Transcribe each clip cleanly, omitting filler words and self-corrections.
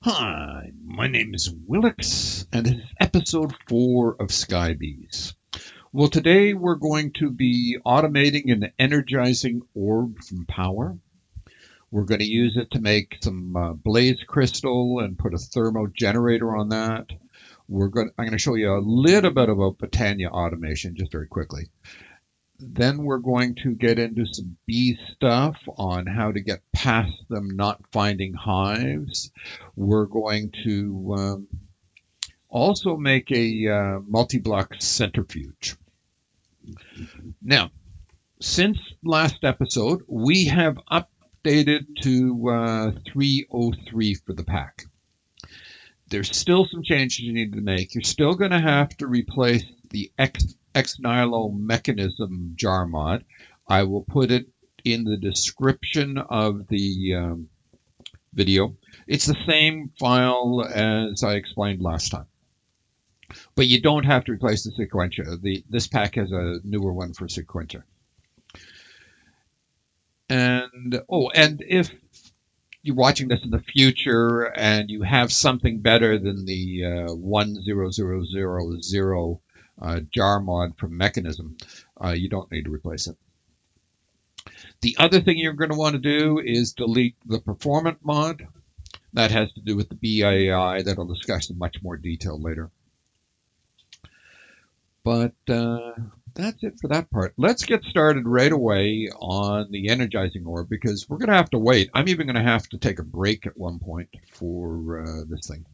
Hi, my name is Wilx, and this is episode 4 of Skybees. Well, today we're going to be automating an energizing orb from power. We're going to use it to make some blaze crystal and put a thermo generator on that. I'm going to show you a little bit about Botania automation just very quickly. Then we're going to get into some bee stuff on how to get past them not finding hives. We're going to also make a multi-block centrifuge. Now, since last episode, we have updated to 303 for the pack. There's still some changes you need to make. You're still going to have to replace the X-Nilo mechanism jar mod. I will put it in the description of the video. It's the same file as I explained last time. But you don't have to replace the sequentia. This pack has a newer one for sequentia. And if you're watching this in the future and you have something better than the 10000 jar mod from Mechanism, you don't need to replace it. The other thing you're going to want to do is delete the performant mod. That has to do with the BAI that I'll discuss in much more detail later. But that's it for that part. Let's get started right away on the energizing orb because we're going to have to wait. I'm even going to have to take a break at one point for this thing.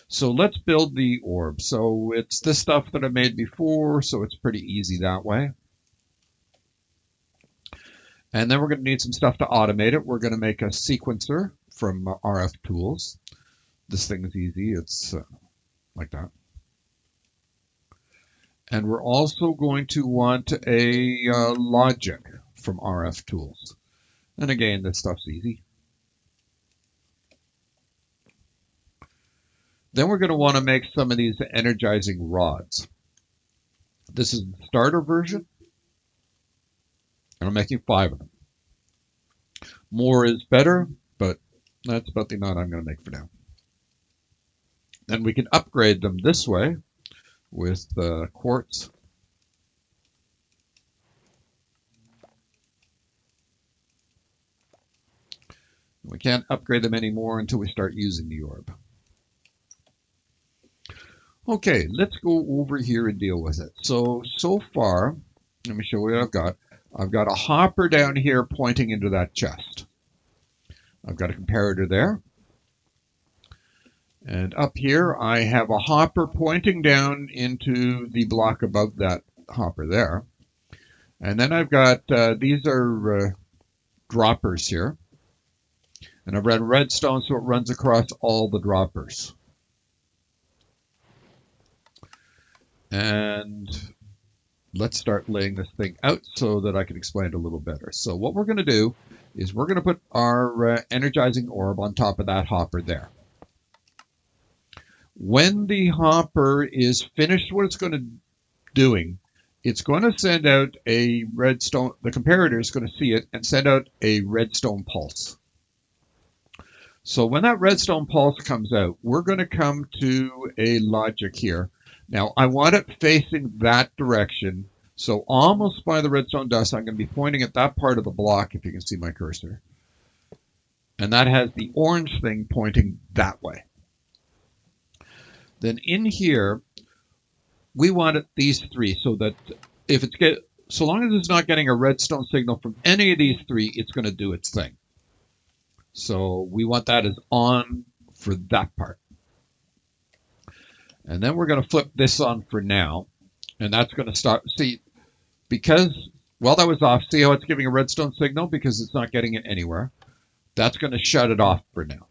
So let's build the orb. So it's this stuff that I made before, so it's pretty easy that way. And then we're going to need some stuff to automate it. We're going to make a sequencer from RF Tools. This thing is easy. It's like that. And we're also going to want a logic from RF Tools. And again, this stuff's easy. Then we're going to want to make some of these energizing rods. This is the starter version. And I'm making 5 of them. More is better, but that's about the amount I'm going to make for now. Then we can upgrade them this way with quartz. We can't upgrade them anymore until we start using the orb. Okay, let's go over here and deal with it. So far, let me show you what I've got. I've got a hopper down here pointing into that chest. I've got a comparator there. And up here, I have a hopper pointing down into the block above that hopper there. And then I've got, these are droppers here. And I've got redstone, so it runs across all the droppers. And let's start laying this thing out so that I can explain it a little better. So what we're going to do is we're going to put our energizing orb on top of that hopper there. When the hopper is finished what it's going to doing, it's going to send out a redstone. The comparator is going to see it and send out a redstone pulse. So when that redstone pulse comes out, we're going to come to a logic here. Now I want it facing that direction. So almost by the redstone dust, I'm going to be pointing at that part of the block, if you can see my cursor. And that has the orange thing pointing that way. Then in here, we want it these 3 so that if it's so long as it's not getting a redstone signal from any of these 3, it's going to do its thing. So we want that as on for that part. And then we're going to flip this on for now. And that's going to start, see, because, while that was off, see how it's giving a redstone signal because it's not getting it anywhere. That's going to shut it off for now.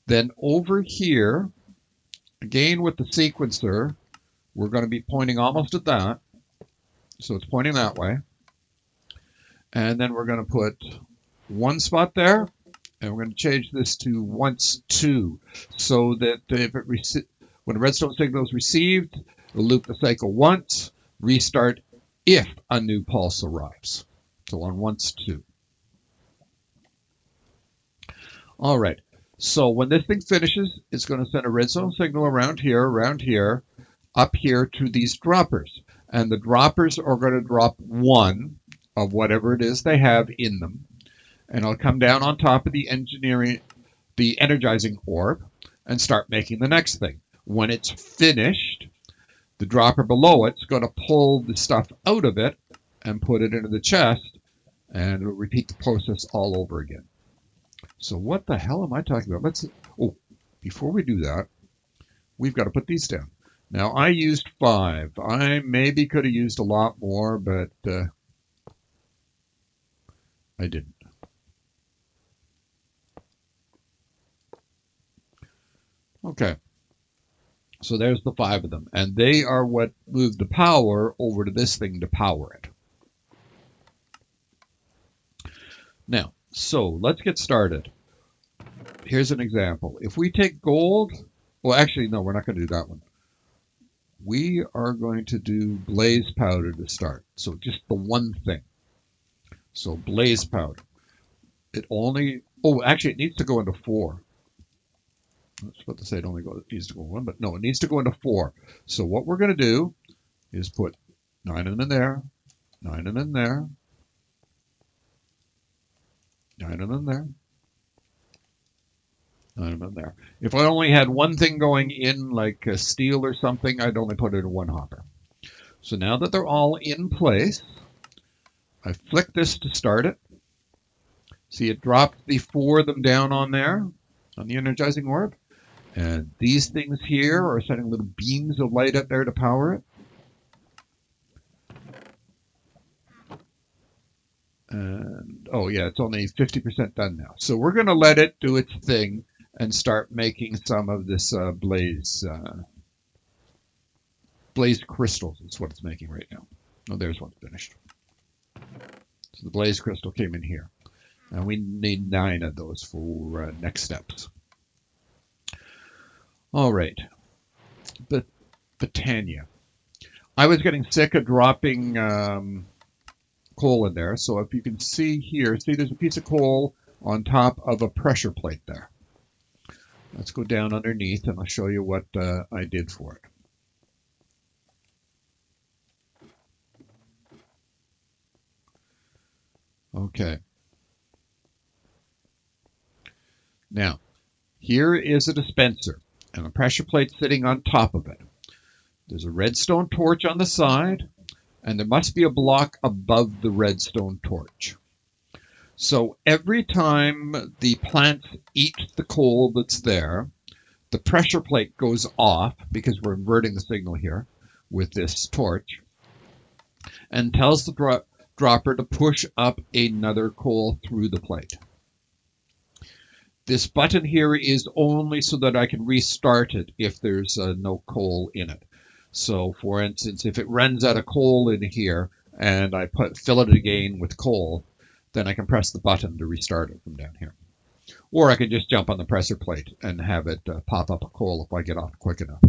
Then over here, again with the sequencer, we're going to be pointing almost at that. So it's pointing that way. And then we're going to put one spot there. And we're going to change this to once 2. So that if it when a redstone signal is received, it'll loop the cycle once, restart if a new pulse arrives. So on once 2. All right. So when this thing finishes, it's going to send a redstone signal around here, up here to these droppers. And the droppers are going to drop one of whatever it is they have in them. And it'll come down on top of the energizing orb and start making the next thing. When it's finished, the dropper below it's going to pull the stuff out of it and put it into the chest, and it'll repeat the process all over again. So what the hell am I talking about? Before we do that, we've got to put these down. Now, I used 5. I maybe could have used a lot more, but I didn't. Okay. So there's the 5 of them, and they are what moved the power over to this thing to power it. Now, so let's get started. Here's an example. If we take gold, well, actually, no, we're not going to do that one. We are going to do blaze powder to start. So just the one thing. So blaze powder. It only, actually, it needs to go into 4. I was about to say it needs to go 1, but no, it needs to go into 4. So what we're going to do is put 9 of them in there, 9 of them in there, 9 of them in there, 9 of them in there. If I only had one thing going in, like a steel or something, I'd only put it in 1 hopper. So now that they're all in place, I flick this to start it. See, it dropped the 4 of them down on there, on the energizing orb. And these things here are sending little beams of light up there to power it. And, oh yeah, it's only 50% done now. So we're going to let it do its thing and start making some of this blaze crystals. Is what it's making right now. Oh, there's one finished. So the blaze crystal came in here. And we need 9 of those for next steps. All right, Botania. I was getting sick of dropping coal in there, so if you can see here, there's a piece of coal on top of a pressure plate there. Let's go down underneath and I'll show you what I did for it. Okay. Now, here is a dispenser and a pressure plate sitting on top of it. There's a redstone torch on the side, and there must be a block above the redstone torch. So every time the plants eat the coal that's there, the pressure plate goes off, because we're inverting the signal here with this torch, and tells the dropper to push up another coal through the plate. This button here is only so that I can restart it if there's no coal in it. So, for instance, if it runs out of coal in here and I fill it again with coal, then I can press the button to restart it from down here. Or I can just jump on the pressure plate and have it pop up a coal if I get off quick enough.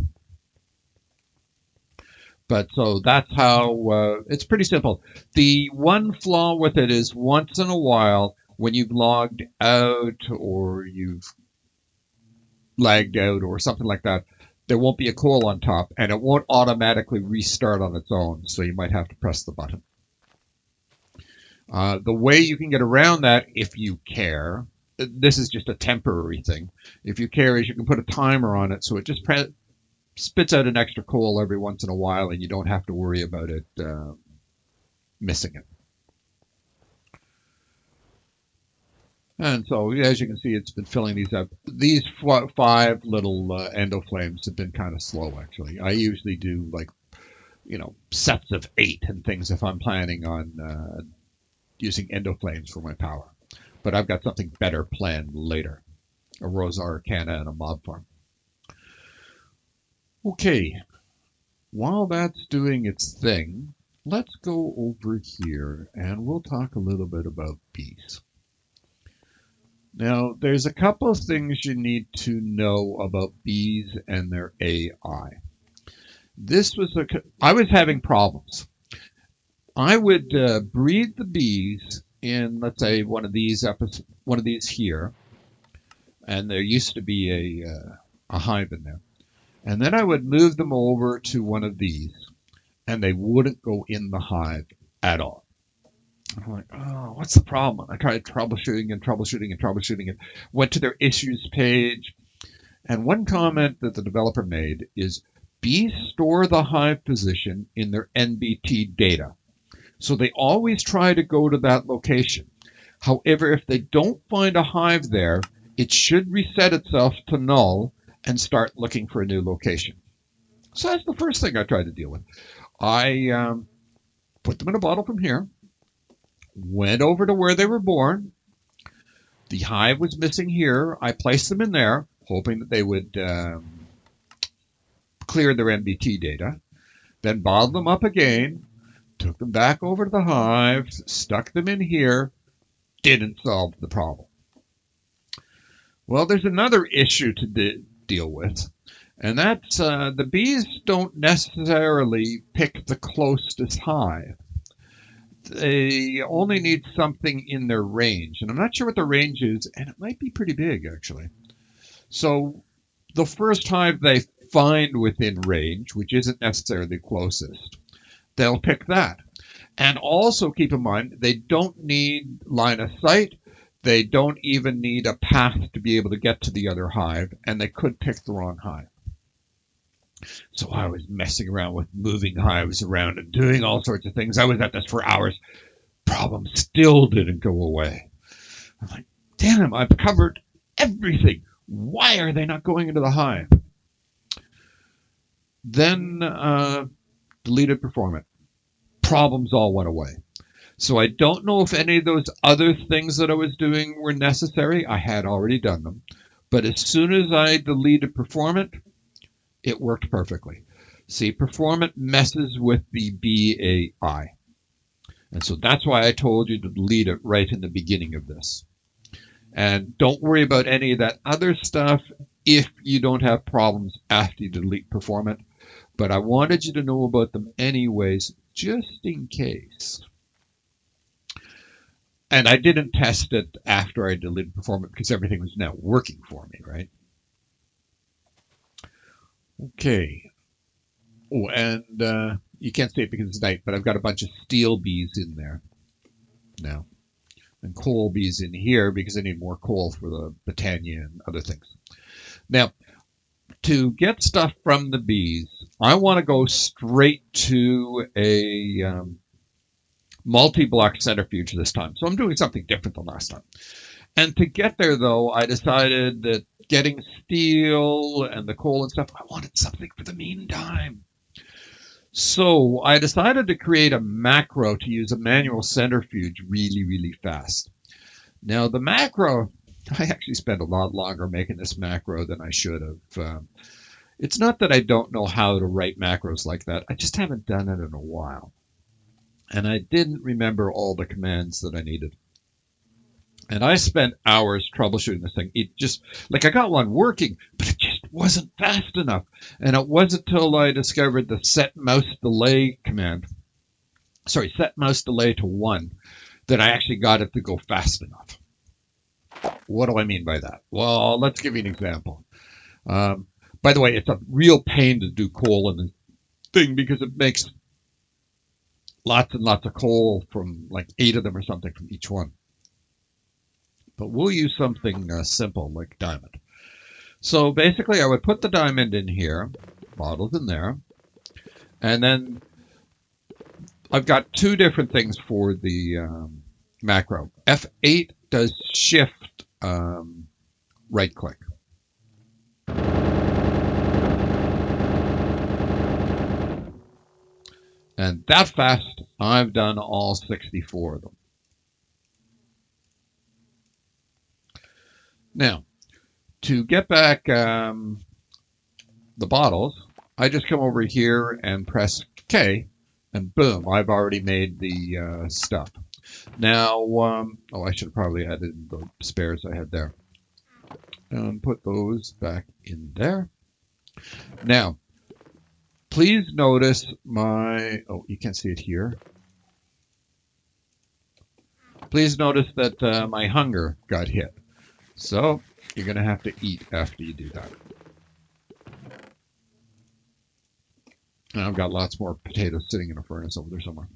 But so that's how, it's pretty simple. The one flaw with it is once in a while, when you've logged out or you've lagged out or something like that, there won't be a coal on top and it won't automatically restart on its own. So you might have to press the button. The way you can get around that, if you care, this is just a temporary thing. If you care, is you can put a timer on it so it just spits out an extra coal every once in a while and you don't have to worry about it missing it. And so, as you can see, it's been filling these up. These 5 little endo flames have been kind of slow, actually. I usually do, like, sets of 8 and things if I'm planning on using endo flames for my power. But I've got something better planned later. A Rosa Arcana and a mob farm. Okay, while that's doing its thing, let's go over here and we'll talk a little bit about bees. Now, there's a couple of things you need to know about bees and their AI. I was having problems. I would breed the bees in, let's say, one of these here, and there used to be a hive in there. And then I would move them over to one of these, and they wouldn't go in the hive at all. I'm like, oh, what's the problem? I tried troubleshooting and troubleshooting and troubleshooting it. Went to their issues page, and one comment that the developer made is bees store the hive position in their NBT data. So they always try to go to that location. However, if they don't find a hive there, it should reset itself to null and start looking for a new location. So that's the first thing I tried to deal with. I put them in a bottle from here, went over to where they were born. The hive was missing here. I placed them in there, hoping that they would clear their NBT data. Then bottled them up again, took them back over to the hive, stuck them in here, didn't solve the problem. Well, there's another issue to deal with, and that's the bees don't necessarily pick the closest hive. They only need something in their range, and I'm not sure what the range is, and it might be pretty big, actually. So the first hive they find within range, which isn't necessarily the closest, they'll pick that. And also keep in mind, they don't need line of sight. They don't even need a path to be able to get to the other hive, and they could pick the wrong hive. So I was messing around with moving hives around and doing all sorts of things. I was at this for hours. Problem still didn't go away. I'm like, damn, I've covered everything. Why are they not going into the hive? Then deleted performant. Problems all went away. So I don't know if any of those other things that I was doing were necessary. I had already done them. But as soon as I deleted performant, it worked perfectly. See, performant messes with the BAI. And so that's why I told you to delete it right in the beginning of this. And don't worry about any of that other stuff if you don't have problems after you delete performant. But I wanted you to know about them anyways, just in case. And I didn't test it after I deleted performant because everything was now working for me, right? Okay. Oh, and you can't see it because it's night, but I've got a bunch of steel bees in there now. And coal bees in here because I need more coal for the Botania and other things. Now, to get stuff from the bees, I want to go straight to a multi-block centrifuge this time. So I'm doing something different than last time. And to get there, though, I decided that getting steel and the coal and stuff, I wanted something for the meantime. So I decided to create a macro to use a manual centrifuge really, really fast. Now, the macro, I actually spent a lot longer making this macro than I should have. It's not that I don't know how to write macros like that. I just haven't done it in a while. And I didn't remember all the commands that I needed. And I spent hours troubleshooting this thing. It just, like I got one working, but it just wasn't fast enough. And it wasn't until I discovered the set mouse delay command, set mouse delay to 1, that I actually got it to go fast enough. What do I mean by that? Well, let's give you an example. By the way, it's a real pain to do coal in the thing because it makes lots and lots of coal from like 8 of them or something from each one. But we'll use something simple like diamond. So basically I would put the diamond in here, bottles in there, and then I've got 2 different things for the macro. F8 does shift right click. And that fast, I've done all 64 of them. Now, to get back the bottles, I just come over here and press K, and boom, I've already made the stuff. Now, I should have probably added the spares I had there. And put those back in there. Now, please notice my, you can't see it here. Please notice that my hunger got hit. So You're going to have to eat after you do that. And I've got lots more potatoes sitting in a furnace over there somewhere.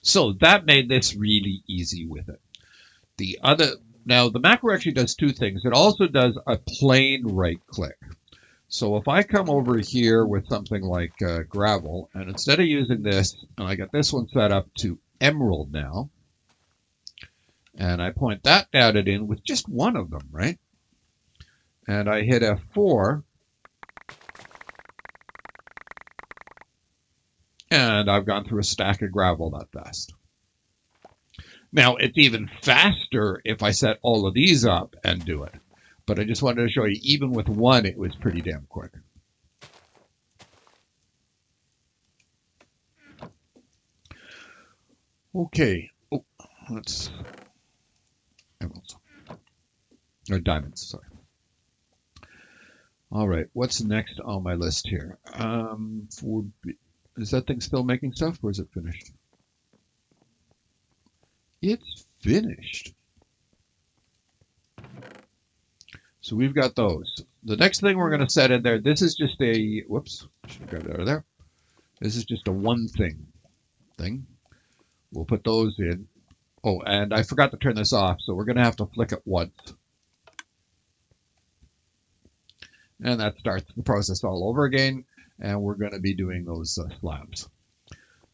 So that made this really easy with it. Now the macro actually does two things. It also does a plain right click. So if I come over here with something like gravel, and instead of using this, and I got this one set up to emerald now, and I point that down it in with just one of them, right? And I hit F4, and I've gone through a stack of gravel that fast. Now, it's even faster if I set all of these up and do it. But I just wanted to show you, even with one, it was pretty damn quick. Okay. Oh, that's emeralds. Or diamonds, sorry. All right, what's next on my list here? Is that thing still making stuff, or is it finished? It's finished. So we've got those. The next thing we're going to set in there, this is just a, whoops, should have got it out of there. This is just a one thing. We'll put those in. Oh, and I forgot to turn this off, so we're going to have to flick it once. And that starts the process all over again, and we're going to be doing those slabs.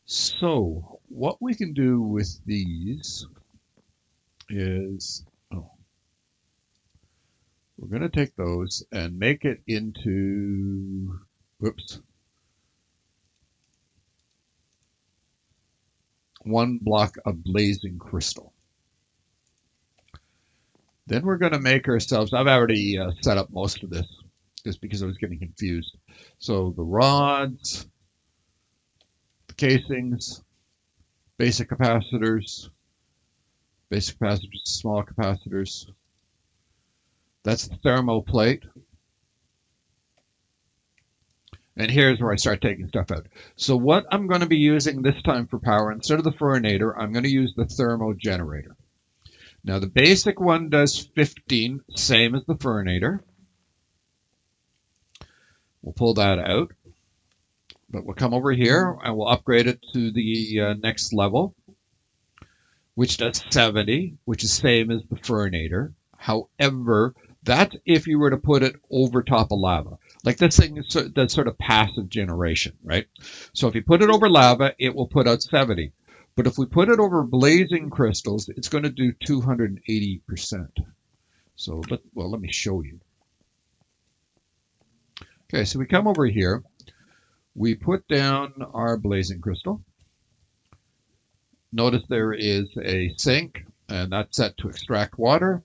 So what we can do with these is, we're going to take those and make it into, whoops, one block of blazing crystal. Then we're going to make ourselves, I've already set up most of this just because I was getting confused. So the rods, the casings, basic capacitors, small capacitors. That's the thermo plate. And here's where I start taking stuff out. So what I'm going to be using this time for power, instead of the furnator, I'm going to use the thermo generator. Now the basic one does 15, same as the furnator. We'll pull that out. But we'll come over here and we'll upgrade it to the next level, which does 70, which is same as the furnator. However, that's if you were to put it over top of lava. Like this thing does sort of passive generation, right? So if you put it over lava, it will put out 70. But if we put it over blazing crystals, it's going to do 280%. So, let me show you. Okay, so we come over here. We put down our blazing crystal. Notice there is a sink, and that's set to extract water.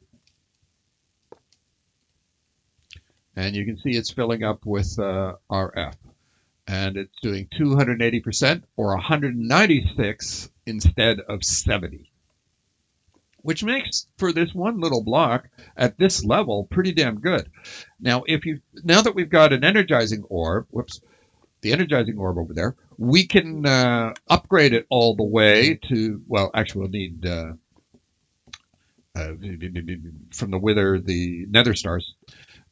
And you can see it's filling up with RF. And it's doing 280% or 196 instead of 70. Which makes, for this one little block at this level, pretty damn good. Now, now that we've got an energizing orb, the energizing orb over there, we can upgrade it all the way to, well, actually we'll need, from the wither, the nether stars,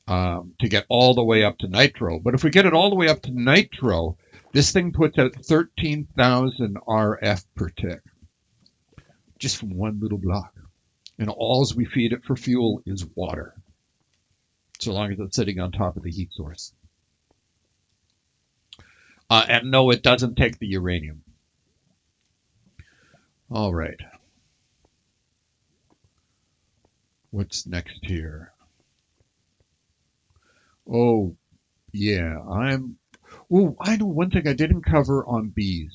to get all the way up to nitro. But if we get it all the way up to nitro, this thing puts out 13,000 RF per tick. Just from one little block. And all we feed it for fuel is water. So long as it's sitting on top of the heat source. And no, it doesn't take the uranium. All right. What's next here? Oh, yeah, I know one thing I didn't cover on bees.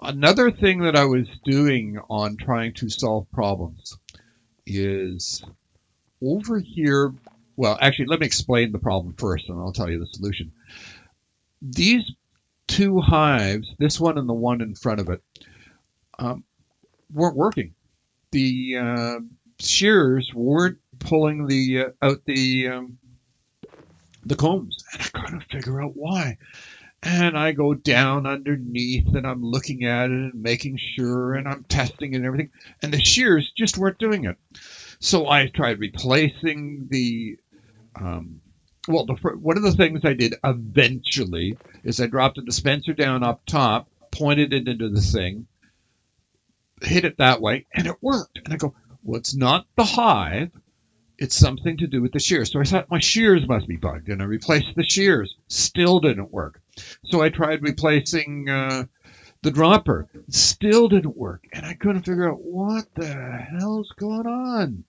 Another thing that I was doing on trying to solve problems is over here. Well, actually, let me explain the problem first, and I'll tell you the solution. These two hives, this one and the one in front of it, weren't working. The shears weren't pulling out the combs, and I couldn't figure out why. And I go down underneath, and I'm looking at it and making sure, and I'm testing it and everything, and the shears just weren't doing it. So I tried replacing well, one of the things I did eventually is I dropped a dispenser down up top, pointed it into the thing, hit it that way, and it worked. And I go, well, it's not the hive. It's something to do with the shears. So I thought my shears must be bugged, and I replaced the shears. Still didn't work. So I tried replacing the dropper. Still didn't work. And I couldn't figure out what the hell's going on.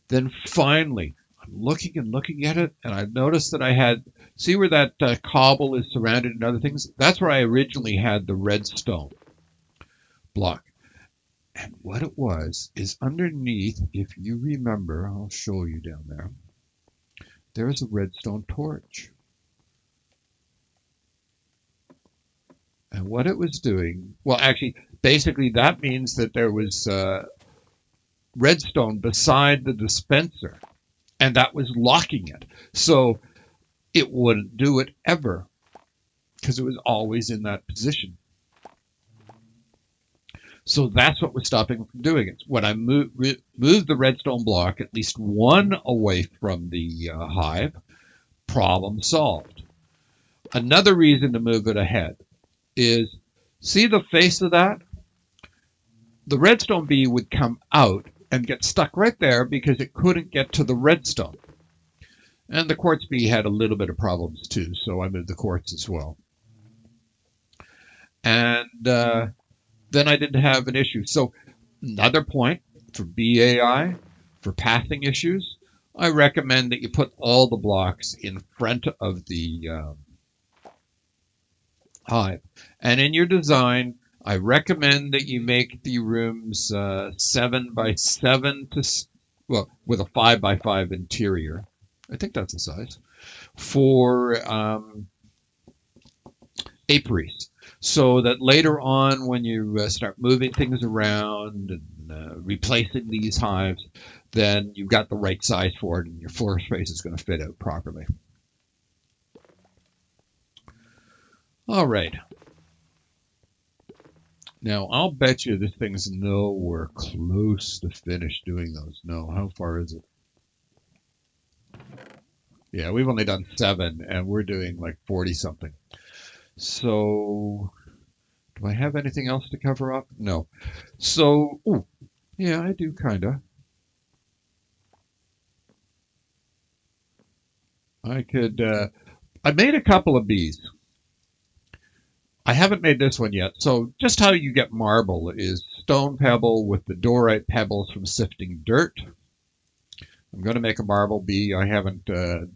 Then finally, I'm looking and looking at it, and I noticed that I had, see where that cobble is surrounded in other things? That's where I originally had the redstone block. And what it was is underneath, if you remember, I'll show you down there, there's a redstone torch. And what it was doing, well, actually, basically that means that there was redstone beside the dispenser, and that was locking it. So it wouldn't do it ever because it was always in that position. So that's what was stopping me from doing it. When I moved the redstone block at least one away from the hive, problem solved. Another reason to move it ahead is, see the face of that? The redstone bee would come out and get stuck right there because it couldn't get to the redstone. And the quartz bee had a little bit of problems too, so I moved the quartz as well. And then I didn't have an issue. So another point for BAI, for pathing issues, I recommend that you put all the blocks in front of the hive. And in your design, I recommend that you make the rooms 7 by 7 to, well, with a 5 by 5 interior. I think that's the size for apiaries. So that later on, when you start moving things around and replacing these hives, then you've got the right size for it and your floor space is going to fit out properly. All right. Now, I'll bet you this thing's nowhere close to finished doing those. No, how far is it? Yeah, we've only done 7, and we're doing like 40-something. So, do I have anything else to cover up? No. So, ooh, yeah, I do kind of. I could, I made a couple of bees. I haven't made this one yet. So just how you get marble is stone pebble with the dorite pebbles from sifting dirt. I'm going to make a marble bee. I haven't done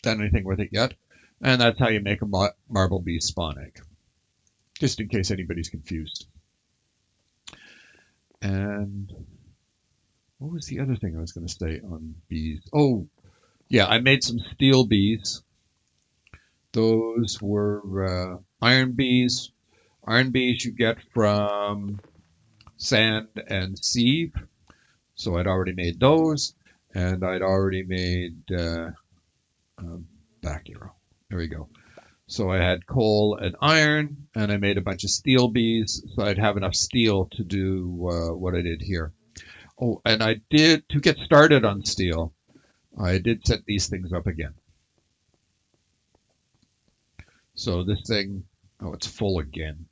anything with it yet. And that's how you make a marble bee spawn egg. Just in case anybody's confused. And what was the other thing I was going to say on bees? Oh, yeah, I made some steel bees. Those were iron bees. Iron bees you get from sand and sieve. So I'd already made those, and I'd already made back arrow. There we go. So I had coal and iron, and I made a bunch of steel bees, so I'd have enough steel to do what I did here. Oh, and I did, to get started on steel, I did set these things up again. So this thing, oh, it's full again.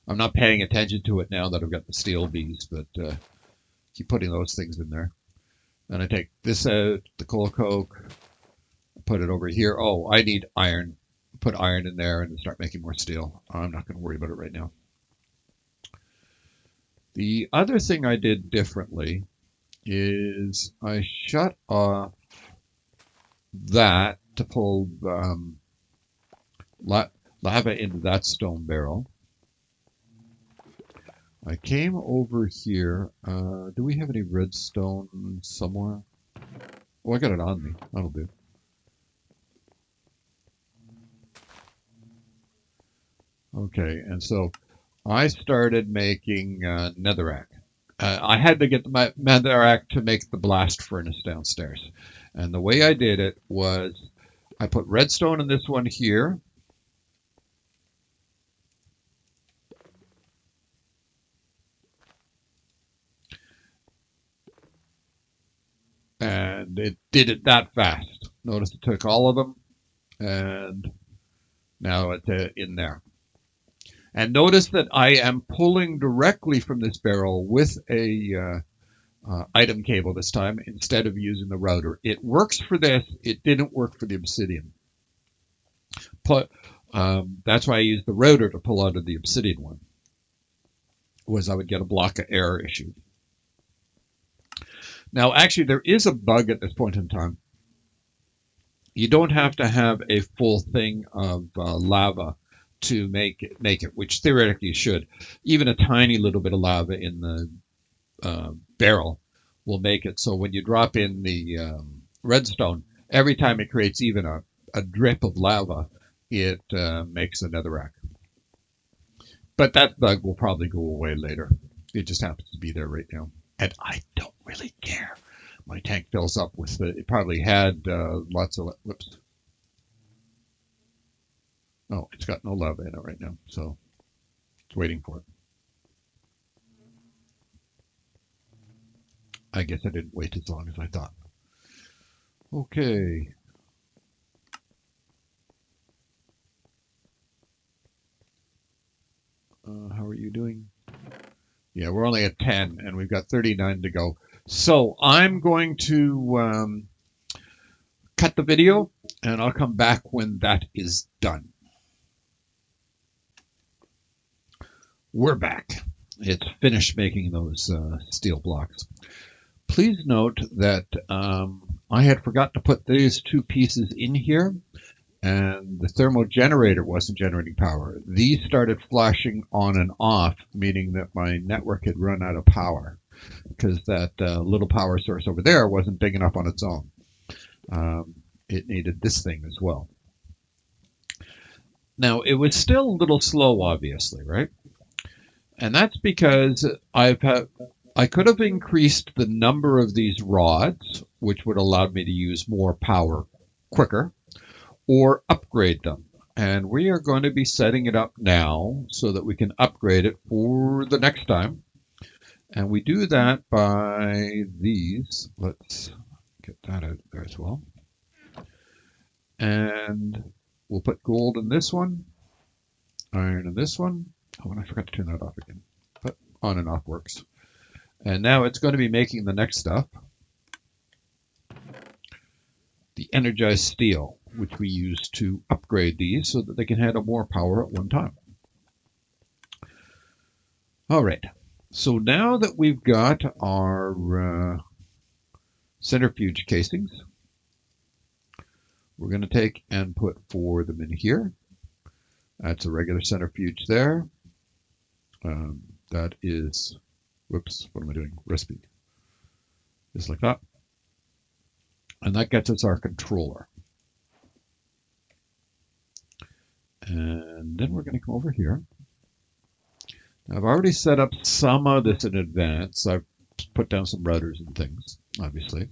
I'm not paying attention to it now that I've got the steel bees, but keep putting those things in there. And I take this out, the coal coke, put it over here. Oh, I need iron. Put iron in there and start making more steel. I'm not going to worry about it right now. The other thing I did differently is I shut off that to pull lava into that stone barrel. I came over here. Do we have any redstone somewhere? Oh, I got it on me. That'll do. Okay, and so I started making netherrack. I had to get the netherrack to make the blast furnace downstairs. And the way I did it was I put redstone in this one here. And it did it that fast. Notice it took all of them, and now it's in there. And notice that I am pulling directly from this barrel with a item cable this time instead of using the router. It works for this. It didn't work for the obsidian. That's why I used the router to pull out of the obsidian one, was I would get a block of error issue. Now, actually, there is a bug at this point in time. You don't have to have a full thing of lava to make it, which theoretically you should. Even a tiny little bit of lava in the barrel will make it so when you drop in the redstone, every time it creates even a drip of lava, it makes a netherrack. But that bug will probably go away later. It just happens to be there right now. And I don't really care. My tank fills up with it probably had lots of, whoops. Oh, it's got no lava in it right now, so it's waiting for it. I guess I didn't wait as long as I thought. Okay. How are you doing? Yeah, we're only at 10, and we've got 39 to go. So I'm going to cut the video, and I'll come back when that is done. We're back. It's finished making those steel blocks. Please note that I had forgot to put these two pieces in here, and the thermal generator wasn't generating power. These started flashing on and off, meaning that my network had run out of power because that little power source over there wasn't big enough on its own. It needed this thing as well. Now, it was still a little slow, obviously, right? And that's because I could have increased the number of these rods, which would allow me to use more power quicker, or upgrade them. And we are going to be setting it up now so that we can upgrade it for the next time. And we do that by these. Let's get that out there as well. And we'll put gold in this one, iron in this one. Oh, and I forgot to turn that off again. But on and off works. And now it's going to be making the next stuff. The energized steel, which we use to upgrade these so that they can handle more power at one time. All right. So now that we've got our centrifuge casings, we're going to take and put 4 of them in here. That's a regular centrifuge there. That is, whoops, what am I doing? Recipe. Just like that. And that gets us our controller. And then we're going to come over here. Now, I've already set up some of this in advance. I've put down some routers and things, obviously.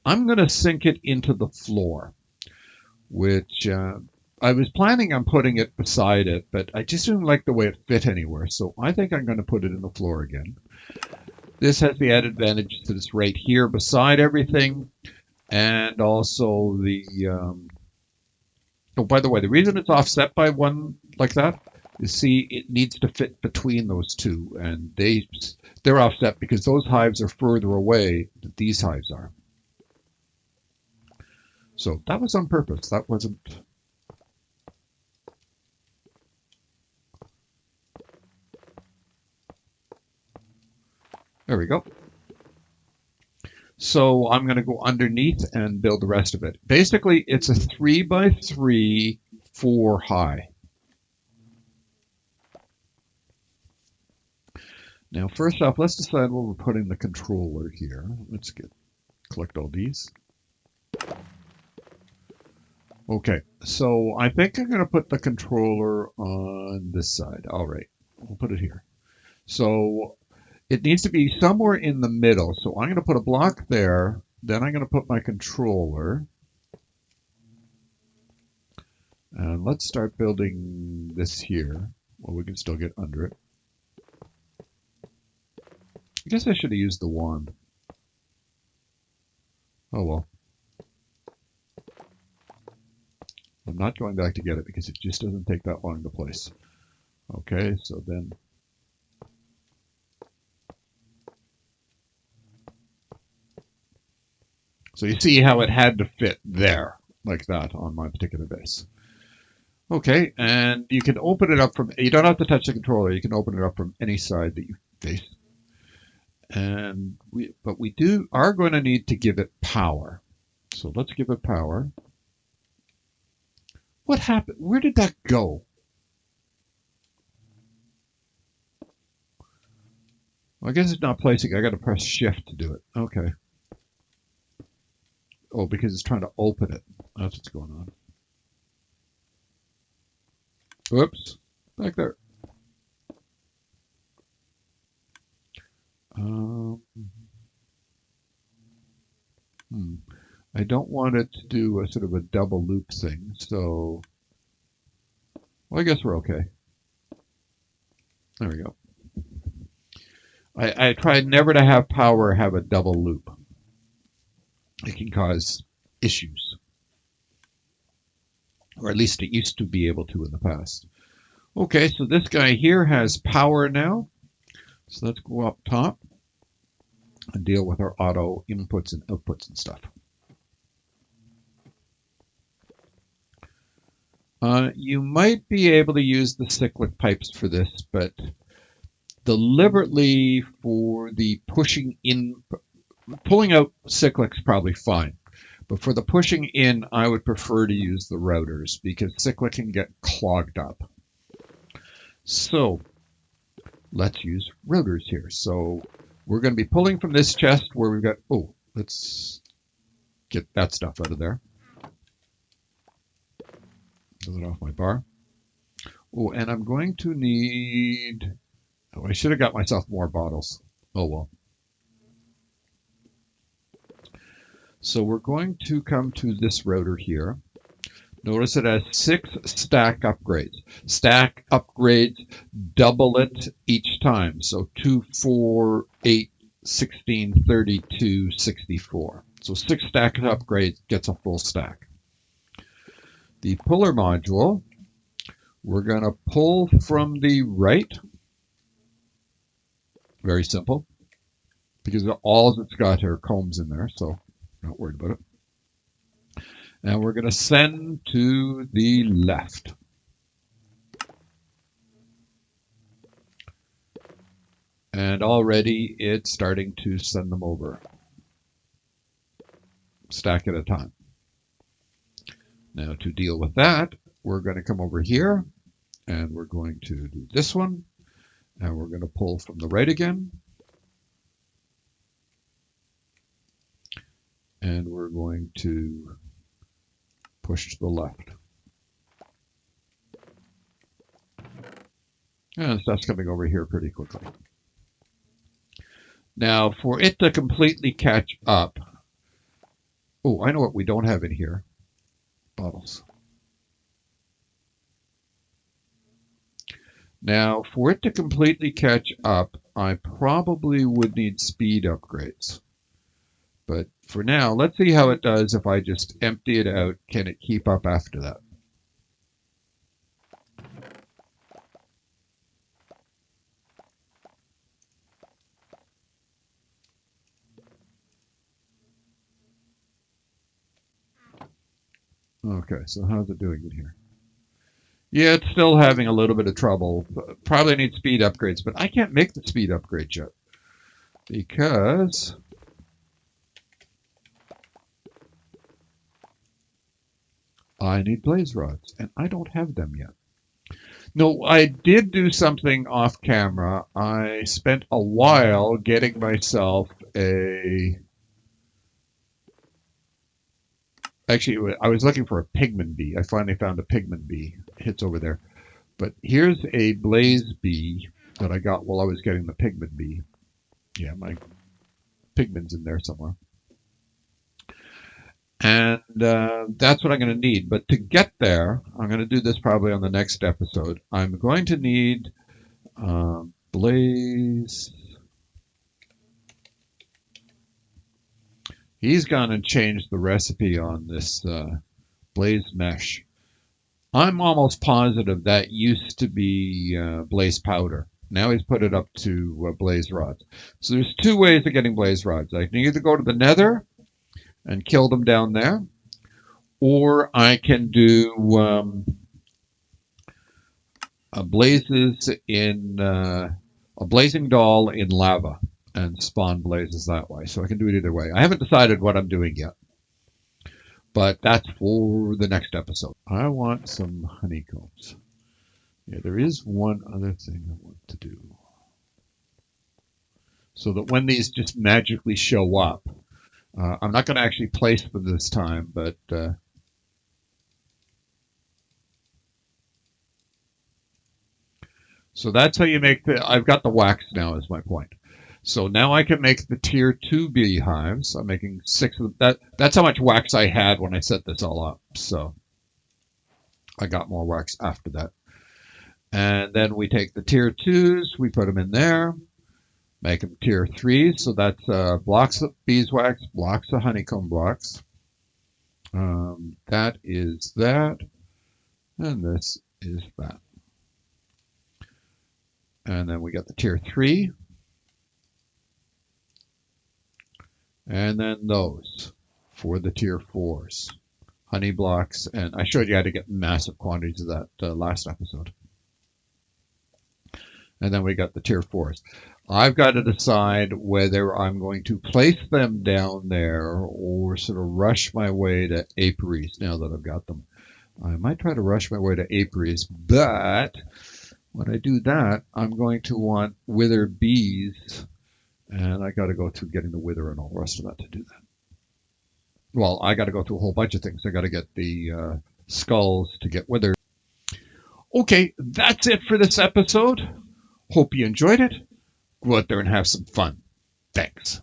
I'm going to sink it into the floor, which I was planning on putting it beside it, but I just didn't like the way it fit anywhere. So I think I'm going to put it in the floor again. This has the added advantage that it's right here beside everything. And also the, oh, by the way, the reason it's offset by one like that is, see, it needs to fit between those two. And they're offset because those hives are further away than these hives are. So that was on purpose. That wasn't... There we go. So I'm going to go underneath and build the rest of it. Basically, it's a 3x3 4 high. Now, first off, let's decide where we're putting the controller here. Let's collect all these. Okay, so I think I'm going to put the controller on this side. All right, we'll put it here. So it needs to be somewhere in the middle. So I'm going to put a block there. Then I'm going to put my controller. And let's start building this here. Well, we can still get under it. I guess I should have used the wand. Oh well. I'm not going back to get it because it just doesn't take that long to place. Okay, so then so you see how it had to fit there like that on my particular base. Okay, and you can open it up from, you don't have to touch the controller, you can open it up from any side that you face. And we are going to need to give it power. So let's give it power. What happened? Where did that go? Well, I guess it's not placing. I got to press shift to do it. Okay. Oh, because it's trying to open it. That's what's going on. Whoops. Back there. I don't want it to do a sort of a double loop thing, so well, I guess we're okay. There we go. I tried never to have power have a double loop. It can cause issues. Or at least it used to be able to in the past. Okay, so this guy here has power now. So let's go up top and deal with our auto inputs and outputs and stuff. You might be able to use the cyclic pipes for this, but deliberately for the pushing in, pulling out cyclic's probably fine. But for the pushing in, I would prefer to use the routers because cyclic can get clogged up. So let's use routers here. So we're going to be pulling from this chest where we've got, oh, let's get that stuff out of there. Get it off my bar. Oh, and I'm going to need, oh, I should have got myself more bottles. Oh, well. So we're going to come to this router here. Notice it has 6 stack upgrades. Stack upgrades, double it each time. So 2, 4, 8, 16, 32, 64. So 6 stack upgrades gets a full stack. The puller module, we're going to pull from the right. Very simple. Because all it's got are combs in there, so not worried about it. And we're going to send to the left. And already it's starting to send them over. Stack at a time. Now to deal with that, we're going to come over here and we're going to do this one. And we're going to pull from the right again. And we're going to push to the left. And stuff's coming over here pretty quickly. Now, for it to completely catch up, oh, I know what we don't have in here. Bottles. Now, for it to completely catch up, I probably would need speed upgrades. But for now, let's see how it does if I just empty it out. Can it keep up after that? Okay, so how's it doing in here? Yeah, it's still having a little bit of trouble. Probably need speed upgrades, but I can't make the speed upgrade yet because I need blaze rods, and I don't have them yet. No, I did do something off camera. I spent a while getting myself a... Actually, I was looking for a pigman bee. I finally found a pigman bee. It's over there. But here's a blaze bee that I got while I was getting the pigman bee. Yeah, my pigman's in there somewhere. And that's what I'm going to need. But to get there, I'm going to do this probably on the next episode. I'm going to need blaze. He's gone and changed the recipe on this blaze mesh. I'm almost positive that used to be blaze powder. Now he's put it up to blaze rods. So there's two ways of getting blaze rods. I can either go to the nether and kill them down there, or I can do a blazing doll in lava and spawn blazes that way. So I can do it either way. I haven't decided what I'm doing yet, but that's for the next episode. I want some honeycombs. Yeah, there is one other thing I want to do. So that when these just magically show up, I'm not going to actually place them this time, but so that's how you make I've got the wax now is my point. So now I can make the tier 2 beehives. I'm making 6 of them. That's how much wax I had when I set this all up. So I got more wax after that. And then we take the tier 2s, we put them in there, make them tier 3s. So that's blocks of beeswax, blocks of honeycomb blocks. That is that. And this is that. And then we got the tier 3. And then those for the tier 4s. Honey blocks. And I showed you how to get massive quantities of that last episode. And then we got the tier 4s. I've got to decide whether I'm going to place them down there or sort of rush my way to apiaries now that I've got them. I might try to rush my way to apiaries, but when I do that, I'm going to want wither bees, and I got to go through getting the wither and all the rest of that to do that. Well, I got to go through a whole bunch of things. I got to get the skulls to get wither. Okay, that's it for this episode. Hope you enjoyed it. Go out there and have some fun. Thanks.